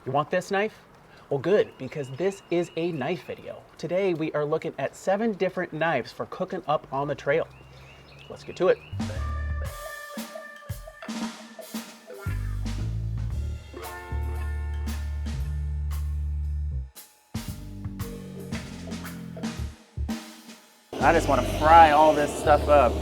You want this knife? Well, good, because this is a knife video. Today we are looking at 7 different knives for cooking up on the trail. Let's get to it. I just want to fry all this stuff up.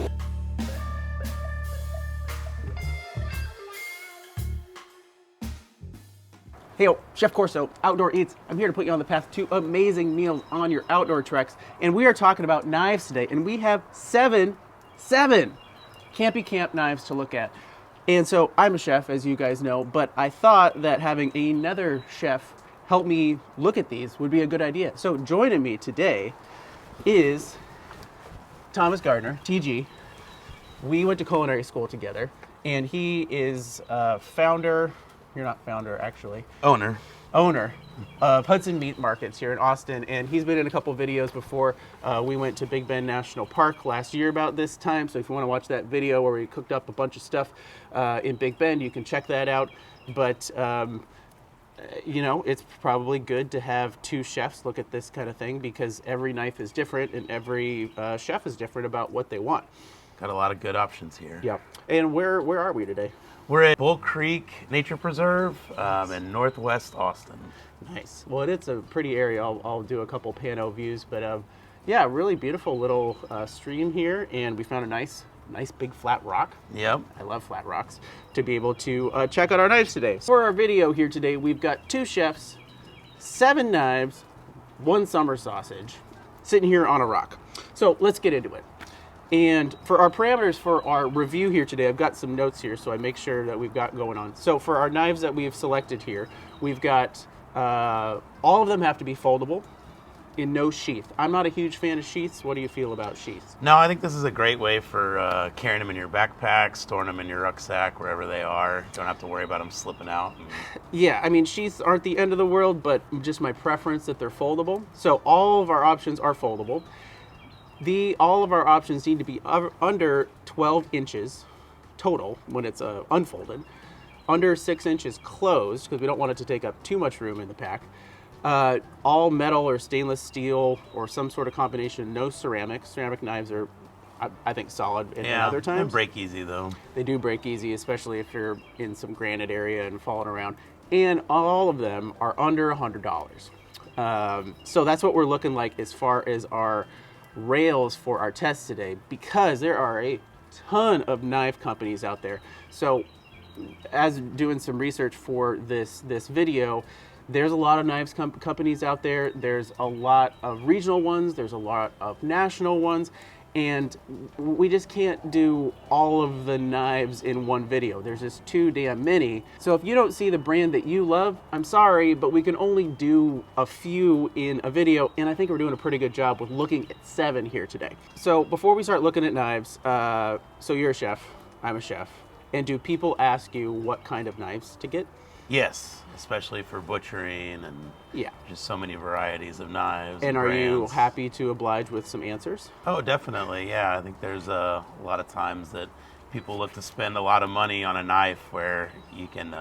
Hey, Chef Corso, Outdoor Eats. I'm here to put you on the path to amazing meals on your outdoor treks. And we are talking about knives today. And we have seven campy camp knives to look at. And so I'm a chef, as you guys know, but I thought that having another chef help me look at these would be a good idea. So joining me today is Thomas Gardner, TG. We went to culinary school together, and he is founder. You're not founder, actually. Owner of Hudson Meat Markets here in Austin, and he's been in a couple videos before. We went to Big Bend National Park last year about this time, so if you want to watch that video where we cooked up a bunch of stuff in Big Bend, you can check that out. But you know, it's probably good to have 2 chefs look at this kind of thing, because every knife is different and every chef is different about what they want. got a lot of good options here. Yep. And where are we today? We're at Bull Creek Nature Preserve in Northwest Austin. Nice. Well, it's a pretty area. I'll do a couple pano views, but yeah, really beautiful little stream here, and we found a nice big flat rock. Yep. I love flat rocks. To be able to check out our knives today. For our video here today, we've got 2 chefs, 7 knives, 1 summer sausage, sitting here on a rock. So let's get into it. And for our parameters for our review here today, I've got some notes here so I make sure that we've got going on. So for our knives that we've selected here, we've got all of them have to be foldable in no sheath. I'm not a huge fan of sheaths. What do you feel about sheaths? No, I think this is a great way for carrying them in your backpack, storing them in your rucksack, wherever they are. You don't have to worry about them slipping out. Yeah, I mean, sheaths aren't the end of the world, but just my preference that they're foldable. So all of our options are foldable. All of our options need to be under 12 inches total when it's unfolded, under 6 inches closed, because we don't want it to take up too much room in the pack. All metal or stainless steel or some sort of combination, no ceramic. Ceramic knives are, I think, solid in other times. They break easy though. They do break easy, especially if you're in some granite area and falling around. And all of them are under $100. So that's what we're looking like as far as our rails for our test today, because there are a ton of knife companies out there. So as doing some research for this video, there's a lot of knives companies out there. There's a lot of regional ones, there's a lot of national ones, and we just can't do all of the knives in one video. There's just too damn many. So if you don't see the brand that you love, I'm sorry, but we can only do a few in a video, and I think we're doing a pretty good job with looking at 7 here today. So before we start looking at knives, so you're a chef, I'm a chef, and do people ask you what kind of knives to get? Yes, especially for butchering and just so many varieties of knives. And are brands. you happy to oblige with some answers? Oh, definitely. Yeah, I think there's a lot of times that people look to spend a lot of money on a knife where you can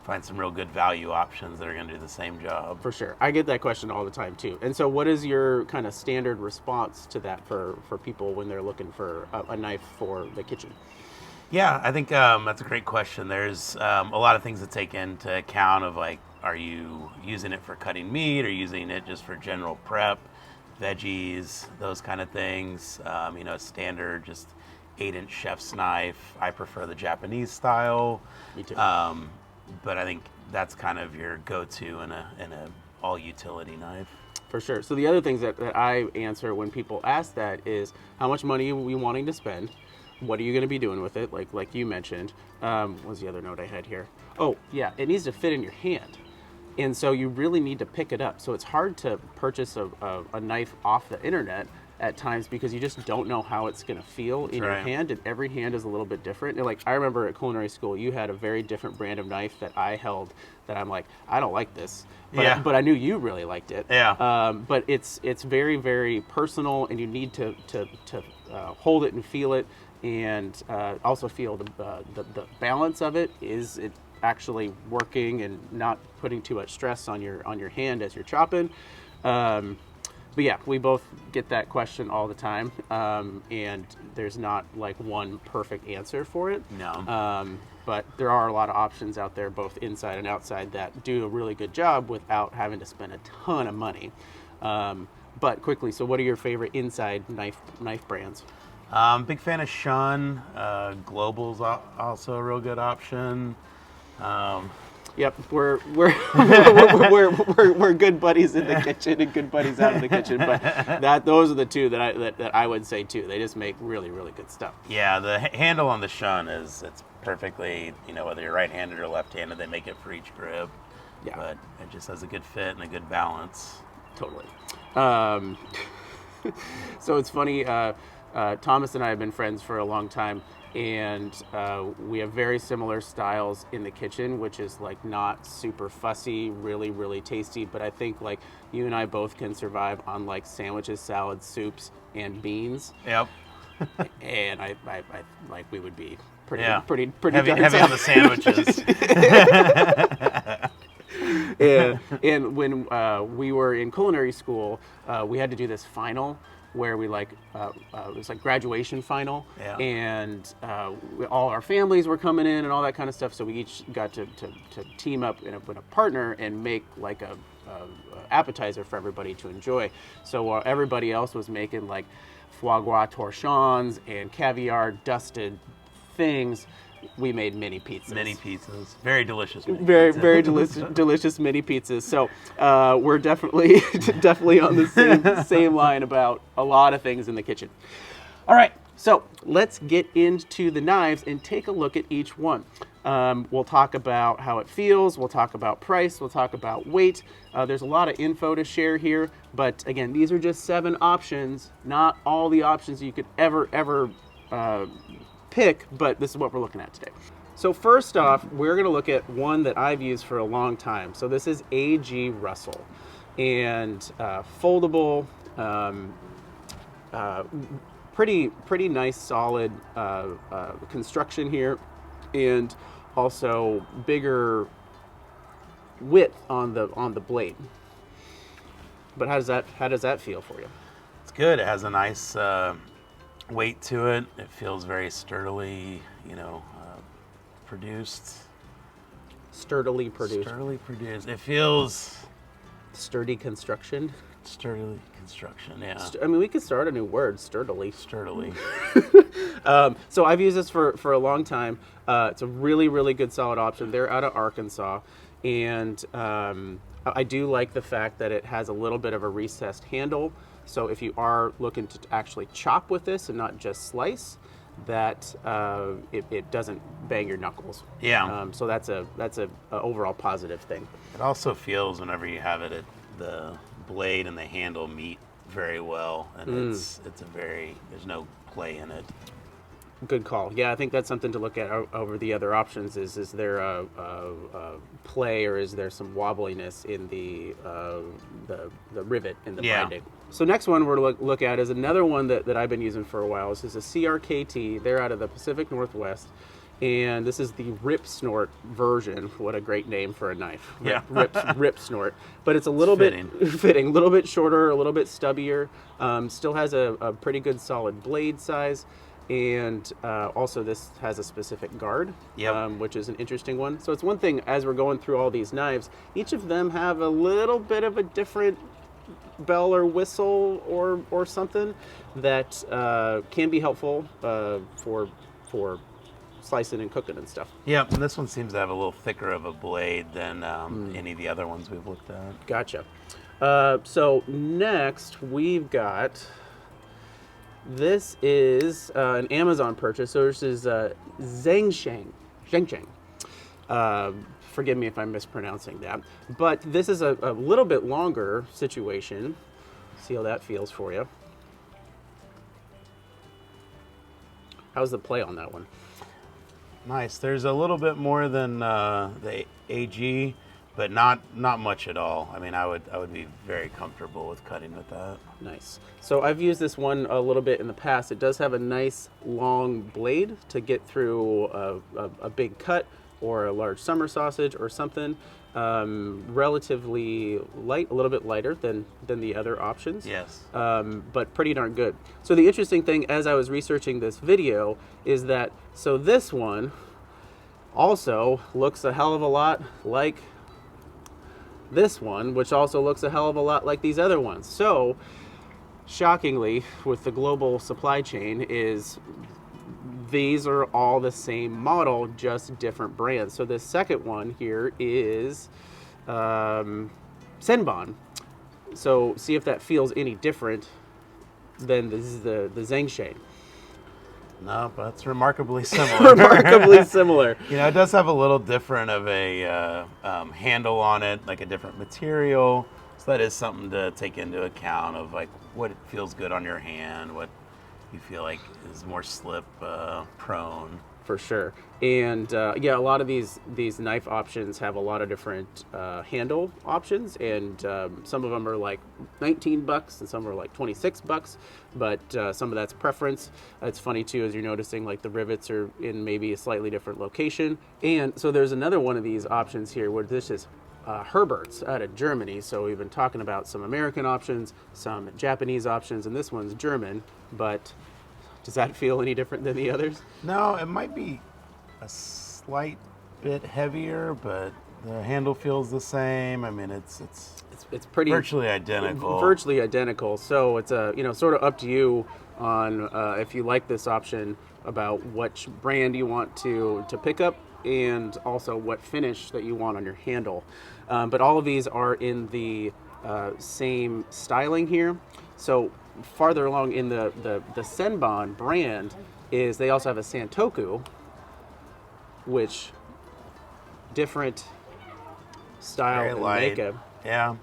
find some real good value options that are going to do the same job. For sure. I get that question all the time too. And so what is your kind of standard response to that for people when they're looking for a knife for the kitchen? Yeah, I think that's a great question. There's a lot of things to take into account of, like, are you using it for cutting meat or using it just for general prep, veggies, those kind of things. You know, standard, just 8-inch chef's knife. I prefer the Japanese style. Me too. But I think that's kind of your go-to in a all utility knife. For sure. So the other things that I answer when people ask that is, how much money are we wanting to spend? What are you going to be doing with it? Like you mentioned. What was the other note I had here? Oh, yeah, it needs to fit in your hand. And so you really need to pick it up. So it's hard to purchase a knife off the internet at times, because you just don't know how it's going to feel in your hand, and every hand is a little bit different. And like, I remember at culinary school, you had a very different brand of knife that I held that I'm like, I don't like this, but I knew you really liked it. But it's very, very personal, and you need to hold it and feel it, and also feel the balance of it. actually working and not putting too much stress on your hand as you're chopping. But yeah, we both get that question all the time, and there's not like one perfect answer for it. No. But there are a lot of options out there, both inside and outside, that do a really good job without having to spend a ton of money. But quickly, so what are your favorite inside knife brands? Big fan of Shun. Global's also a real good option. Yep, we're we're good buddies in the kitchen and good buddies out of the kitchen, but those are the two that I would say too. They just make really good stuff. Yeah, the handle on the Shun it's perfectly, whether you're right-handed or left-handed, they make it for each grip. Yeah, but it just has a good fit and a good balance. Totally. So it's funny. Thomas and I have been friends for a long time. And we have very similar styles in the kitchen, which is like not super fussy, really tasty. But I think like you and I both can survive on like sandwiches, salads, soups, and beans. Yep. And I like we would be pretty heavy on the sandwiches. And when we were in culinary school, we had to do this final where we it was like graduation final, and all our families were coming in and all that kind of stuff. So we each got to team up with a partner and make like a appetizer for everybody to enjoy. So while everybody else was making like foie gras torchons and caviar dusted things, we made mini pizzas. Mini pizzas, very delicious. Very delicious mini pizzas. So we're definitely on the same line about a lot of things in the kitchen. All right, so let's get into the knives and take a look at each one. We'll talk about how it feels. We'll talk about price. We'll talk about weight. There's a lot of info to share here, but again, these are just 7 options, not all the options you could ever pick, but this is what we're looking at today. So first off, we're going to look at one that I've used for a long time. So this is A.G. Russell, and foldable, pretty nice, solid construction here, and also bigger width on the blade. But how does that feel for you? It's good. It has a nice weight to it. It feels very sturdily, produced. Sturdily produced. Sturdily produced. It feels sturdy construction. Sturdily construction. Yeah. I mean, we could start a new word. Sturdily. Sturdily. So I've used this for a long time. It's a really good solid option. They're out of Arkansas, and I do like the fact that it has a little bit of a recessed handle. So if you are looking to actually chop with this and not just slice, that it doesn't bang your knuckles. Yeah. So that's a overall positive thing. It also feels, whenever you have it, the blade and the handle meet very well, and it's there's no play in it. Good call. Yeah, I think that's something to look at over the other options. Is there a play, or is there some wobbliness in the rivet in the binding? So next one we're going to look at is another one that I've been using for a while. This is a CRKT. They're out of the Pacific Northwest, and this is the Rip Snort version. What a great name for a knife. Rip Snort. But it's a little bit fitting, a little bit shorter, a little bit stubbier. Still has a pretty good solid blade size. And also this has a specific guard, which is an interesting one. So it's one thing, as we're going through all these knives, each of them have a little bit of a different bell or whistle or something that can be helpful for slicing and cooking and stuff. Yeah, and this one seems to have a little thicker of a blade than any of the other ones we've looked at. Gotcha. So next we've got... This is an Amazon purchase. So this is Zhengsheng. Forgive me if I'm mispronouncing that. But this is a little bit longer situation. See how that feels for you. How's the play on that one? Nice. There's a little bit more than the AG, but not much at all. I mean, I would be very comfortable with cutting with that. Nice. So I've used this one a little bit in the past. It does have a nice long blade to get through a big cut, or a large summer sausage or something. Relatively light, a little bit lighter than the other options. Yes. But pretty darn good. So the interesting thing as I was researching this video is that, so this one also looks a hell of a lot like this one, which also looks a hell of a lot like these other ones. So shockingly, with the global supply chain, is these are all the same model, just different brands. So this second one here is Senbon. So see if that feels any different than the Zhangsheng. No, but it's remarkably similar. Remarkably similar. You know, it does have a little different of a handle on it, like a different material. So that is something to take into account of like what it feels good on your hand, what you feel like is more slip prone. For sure. And yeah, a lot of these knife options have a lot of different handle options, and some of them are like $19 and some are like $26, but some of that's preference. It's funny too, as you're noticing, like the rivets are in maybe a slightly different location. And so there's another one of these options here where this is Herbert's out of Germany. So we've been talking about some American options, some Japanese options, and this one's German, but does that feel any different than the others? No, it might be a slight bit heavier, but the handle feels the same. I mean, it's pretty virtually identical. Virtually identical. So it's sort of up to you on if you like this option about which brand you want to pick up, and also what finish that you want on your handle. But all of these are in the same styling here. So farther along in the Senbon brand is they also have a Santoku, which different style and makeup. Yeah,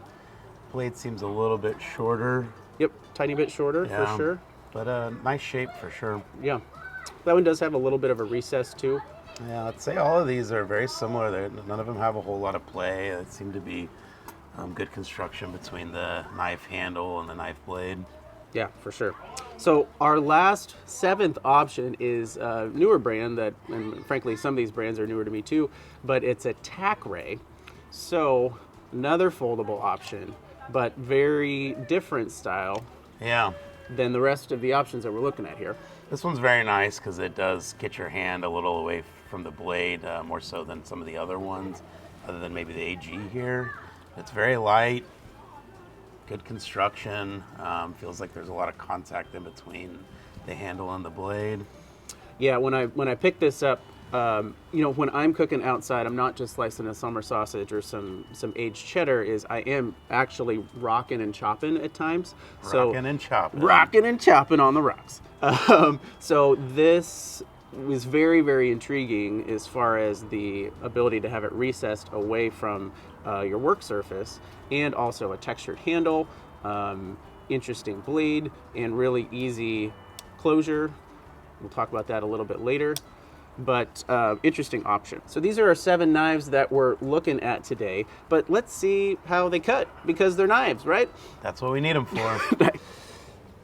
blade seems a little bit shorter. Yep, tiny bit shorter for sure. But a nice shape for sure. Yeah, that one does have a little bit of a recess too. Yeah, I'd say all of these are very similar. None of them have a whole lot of play. It seemed to be good construction between the knife handle and the knife blade. Yeah, for sure. So our last seventh option is a newer brand that, and frankly, some of these brands are newer to me too, but it's a Tackray. So another foldable option, but very different style. Yeah. Than the rest of the options that we're looking at here. This one's very nice because it does get your hand a little away from the blade, more so than some of the other ones, other than maybe the AG here. It's very light, good construction. Feels like there's a lot of contact in between the handle and the blade. Yeah, when I picked this up, when I'm cooking outside, I'm not just slicing a summer sausage or some aged cheddar. I am actually rocking and chopping at times. Rocking and chopping. Rocking and chopping on the rocks. So this was very, very intriguing as far as the ability to have it recessed away from your work surface, and also a textured handle, interesting blade, and really easy closure. We'll talk about that a little bit later. But interesting option. So these are our 7 knives that we're looking at today, but let's see how they cut, because they're knives, right? That's what we need them for.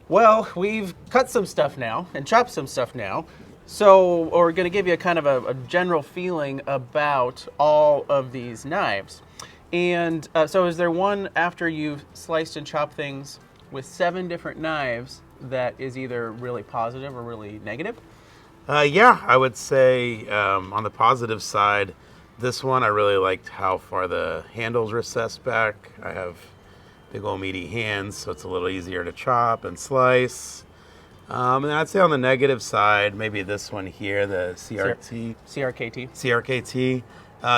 Well, we've cut some stuff now and chopped some stuff now, so we're going to give you a kind of a general feeling about all of these knives. And so is there one, after you've sliced and chopped things with 7 different knives, that is either really positive or really negative? Yeah, I would say on the positive side, this one I really liked how far the handles recessed back. I have big old meaty hands, so it's a little easier to chop and slice. And I'd say on the negative side, maybe this one here, the CRKT.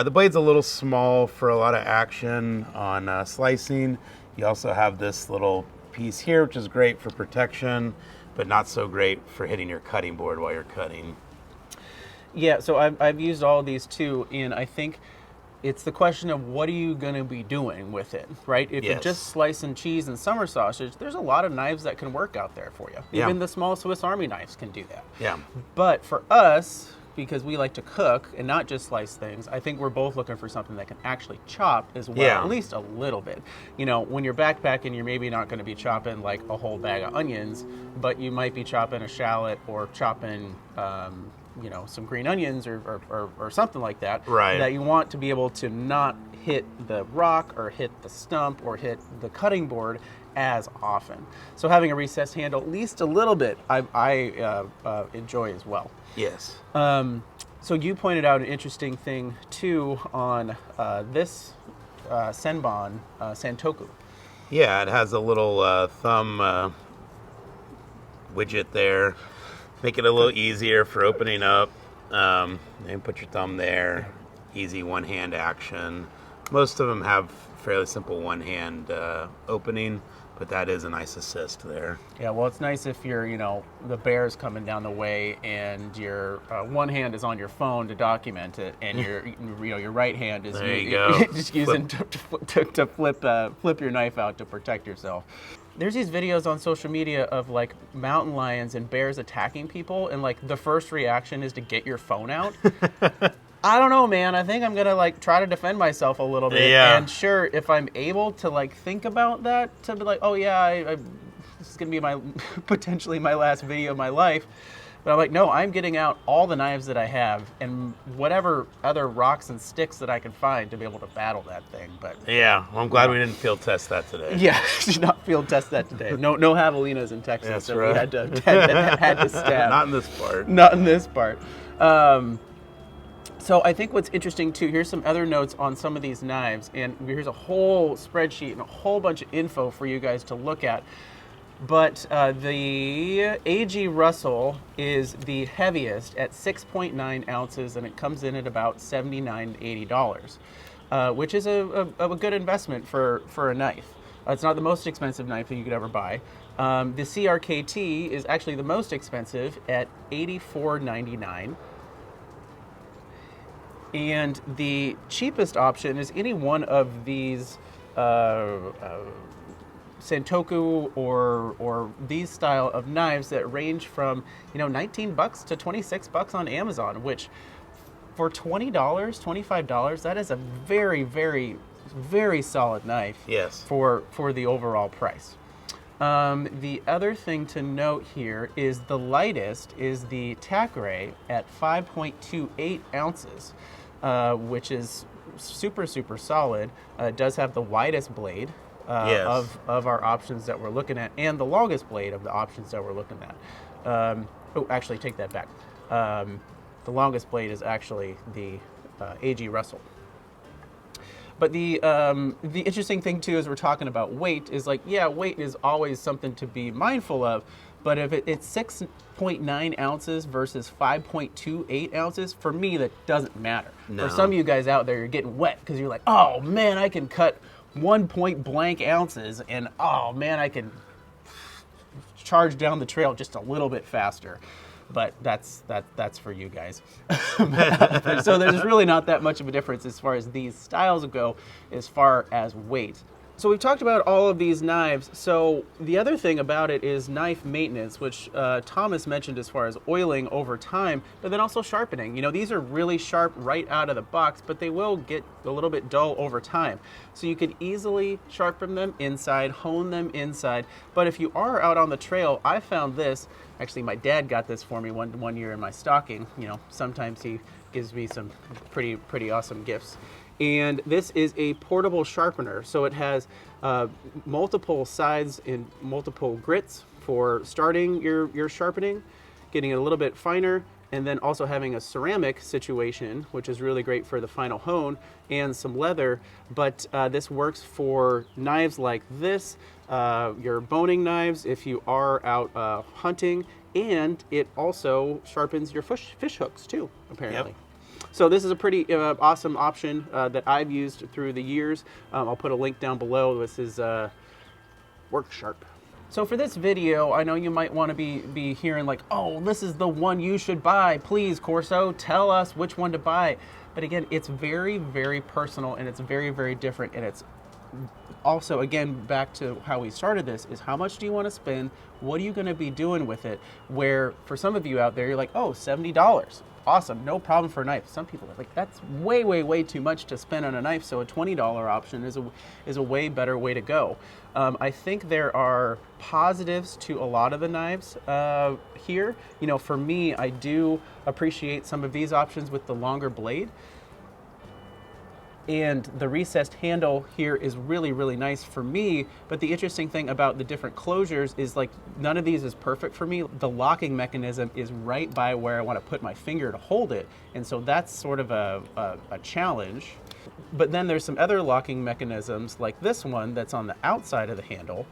The blade's a little small for a lot of action on slicing. You also have this little piece here, which is great for protection, but not so great for hitting your cutting board while you're cutting. Yeah, so I've used all these too, and I think it's the question of what are you going to be doing with it, right? If you're just slicing cheese and summer sausage, there's a lot of knives that can work out there for you. Yeah. Even the small Swiss Army knives can do that. Yeah. But for us, because we like to cook and not just slice things, I think we're both looking for something that can actually chop as well, at least a little bit. You know, when you're backpacking, you're maybe not going to be chopping like a whole bag of onions, but you might be chopping a shallot or chopping you know, some green onions or something like that. Right. That you want to be able to not hit the rock or hit the stump or hit the cutting board as often. So having a recessed handle, at least a little bit, I enjoy as well. Yes. So you pointed out an interesting thing too on this Senbon Santoku. Yeah, it has a little thumb widget there. Make it a little easier for opening up. And put your thumb there. Easy one-hand action. Most of them have fairly simple one-hand opening, but that is a nice assist there. Yeah, well, it's nice if you're, you know, the bear's coming down the way and your one hand is on your phone to document it, and your, you know, your right hand is There you go. just using to flip your knife out to protect yourself. There's these videos on social media of like mountain lions and bears attacking people, and like the first reaction is to get your phone out. I don't know, man. I think I'm gonna like try to defend myself a little bit. Yeah. And sure, if I'm able to like think about that, to be like, oh yeah, this is gonna be my potentially my last video of my life. But I'm like, no, I'm getting out all the knives that I have and whatever other rocks and sticks that I can find to be able to battle that thing. But Yeah, well, I'm glad we didn't field test that today. yeah, did not field test that today. No javelinas in Texas, That's so right. we had to stab. Not in this part. Not in this part. So I think what's interesting too, here's some other notes on some of these knives, and here's a whole spreadsheet and a whole bunch of info for you guys to look at. But the A.G. Russell is the heaviest at 6.9 ounces, and it comes in at about $79 to $80, which is a good investment for a knife. It's not the most expensive knife that you could ever buy. The CRKT is actually the most expensive at $84.99. And the cheapest option is any one of these Santoku or these style of knives that range from, you know, $19 to $26 on Amazon, which for $20, $25, that is a very, very, very solid knife. Yes. For the overall price. The other thing to note here is the lightest is the Takare at 5.28 ounces, which is super, super solid. It does have the widest blade Yes. of our options that we're looking at, and the longest blade of the options that we're looking at. Oh, actually, take that back. The longest blade is actually the A.G. Russell. But the interesting thing too, as we're talking about weight, is like, yeah, weight is always something to be mindful of. But if it's 6.9 ounces versus 5.28 ounces, for me that doesn't matter. No. For some of you guys out there, you're getting wet because you're like, oh man, I can cut 1.blank ounces, and oh man, I can charge down the trail just a little bit faster. But that's for you guys. So there's really not that much of a difference as far as these styles go, as far as weight. So we've talked about all of these knives. So the other thing about it is knife maintenance, which Thomas mentioned as far as oiling over time, but then also sharpening. You know, these are really sharp right out of the box, but they will get a little bit dull over time. So you could easily sharpen them inside, hone them inside. But if you are out on the trail, I found this. Actually, my dad got this for me one year in my stocking. You know, sometimes he gives me some pretty awesome gifts. And this is a portable sharpener. So it has multiple sides and multiple grits for starting your sharpening, getting it a little bit finer, and then also having a ceramic situation, which is really great for the final hone, and some leather. But this works for knives like this, your boning knives if you are out hunting, and it also sharpens your fish hooks too, apparently. Yep. So this is a pretty awesome option that I've used through the years. I'll put a link down below. This is Work Sharp. So for this video, I know you might want to be hearing like, oh, this is the one you should buy. Please, Corso, tell us which one to buy. But again, it's very, very personal, and it's very, very different. And it's also, again, back to how we started this, is how much do you want to spend? What are you going to be doing with it? Where for some of you out there, you're like, oh, $70. awesome, no problem for a knife. Some people are like, that's way, way, way too much to spend on a knife, so a $20 option is a way better way to go. I think there are positives to a lot of the knives here. You know, for me, I do appreciate some of these options with the longer blade. And the recessed handle here is really, really nice for me. But the interesting thing about the different closures is like none of these is perfect for me. The locking mechanism is right by where I want to put my finger to hold it. And so that's sort of a challenge. But then there's some other locking mechanisms like this one that's on the outside of the handle,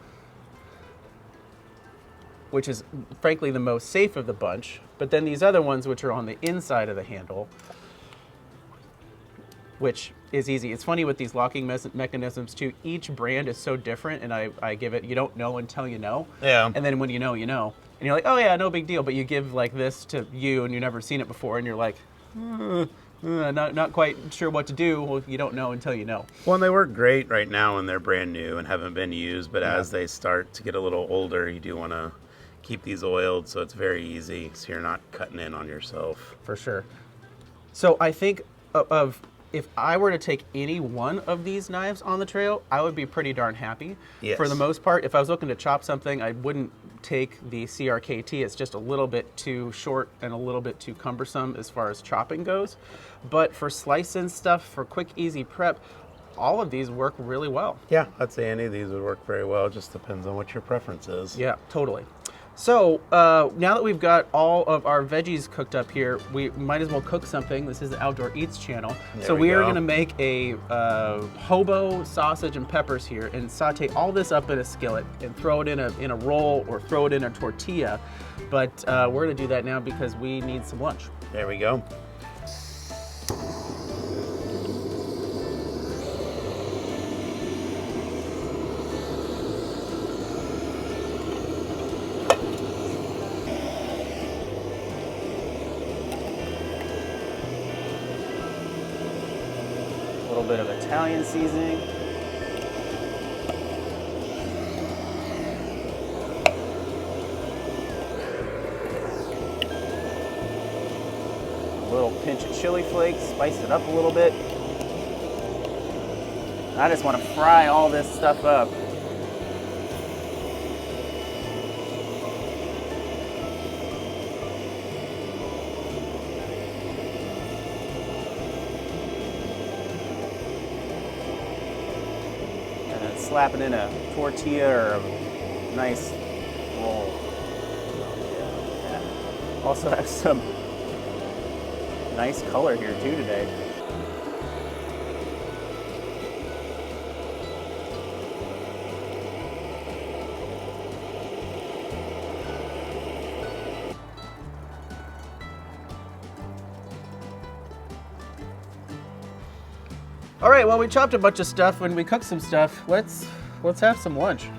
which is frankly the most safe of the bunch. But then these other ones which are on the inside of the handle, which is easy. It's funny with these locking mechanisms too. Each brand is so different, and I give it, you don't know until you know. Yeah. And then when you know, you know. And you're like, oh yeah, no big deal. But you give like this to you, and you've never seen it before, and you're like, not quite sure what to do. Well, you don't know until you know. Well, and they work great right now when they're brand new and haven't been used, but as they start to get a little older, you do want to keep these oiled so it's very easy, so you're not cutting in on yourself. For sure. So I think of if I were to take any one of these knives on the trail, I would be pretty darn happy. Yes. For the most part, if I was looking to chop something, I wouldn't take the CRKT. It's just a little bit too short and a little bit too cumbersome as far as chopping goes. But for slicing stuff, for quick, easy prep, all of these work really well. Yeah, I'd say any of these would work very well. It just depends on what your preference is. Yeah, totally. So now that we've got all of our veggies cooked up here, we might as well cook something. This is the Outdoor Eats channel. So we are going to make a hobo sausage and peppers here and saute all this up in a skillet and throw it in a roll or throw it in a tortilla. But we're going to do that now because we need some lunch. There we go. A little bit of Italian seasoning. A little pinch of chili flakes, spice it up a little bit. I just want to fry all this stuff up. Slapping in a tortilla or a nice roll. Yeah. Also have some nice color here too today. All right, well, we chopped a bunch of stuff and we cooked some stuff. Let's have some lunch.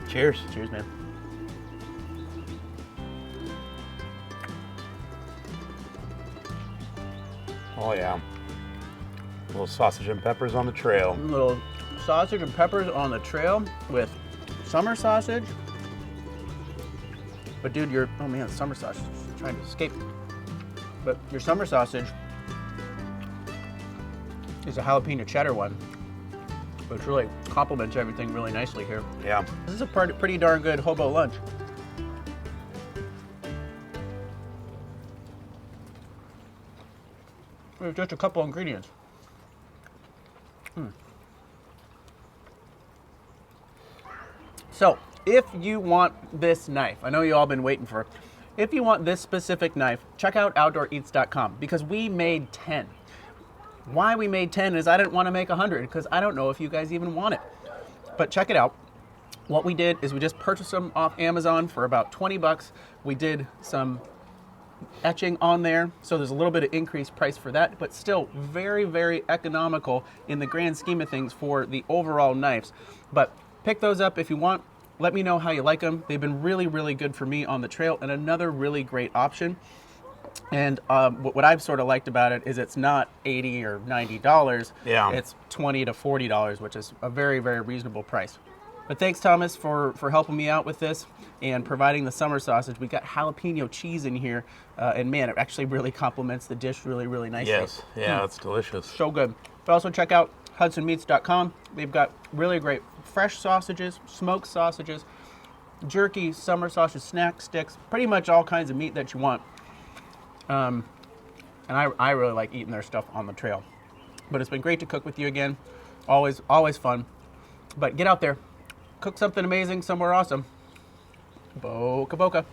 Cheers. Cheers, man. Oh yeah. A little sausage and peppers on the trail. A little sausage and peppers on the trail with summer sausage. But dude, oh man, summer sausage is trying to escape. But your summer sausage is a jalapeno cheddar one, which really complements everything really nicely here. Yeah. This is a pretty darn good hobo lunch. There's just a couple ingredients. So, if you want this knife, I know you all been waiting for it. If you want this specific knife, check out OutdoorEats.com because we made 10. Why we made 10 is I didn't want to make 100 because I don't know if you guys even want it. But check it out. What we did is we just purchased them off Amazon for about 20 bucks. We did some etching on there, so there's a little bit of increased price for that, but still very, very economical in the grand scheme of things for the overall knives. But pick those up if you want. Let me know how you like them. They've been really, really good for me on the trail and another really great option. And what I've sort of liked about it is it's not $80 or $90. Yeah. It's $20 to $40, which is a very, very reasonable price. But thanks, Thomas, for helping me out with this and providing the summer sausage. We got jalapeno cheese in here, and man, it actually really complements the dish really, really nicely. Yes, yeah, it's delicious. So good. But also check out hudsonmeats.com. They've got really great fresh sausages, smoked sausages, jerky, summer sausage, snack sticks, pretty much all kinds of meat that you want. And I really like eating their stuff on the trail. But it's been great to cook with you again. Always fun. But get out there, cook something amazing somewhere awesome. Boca Boca.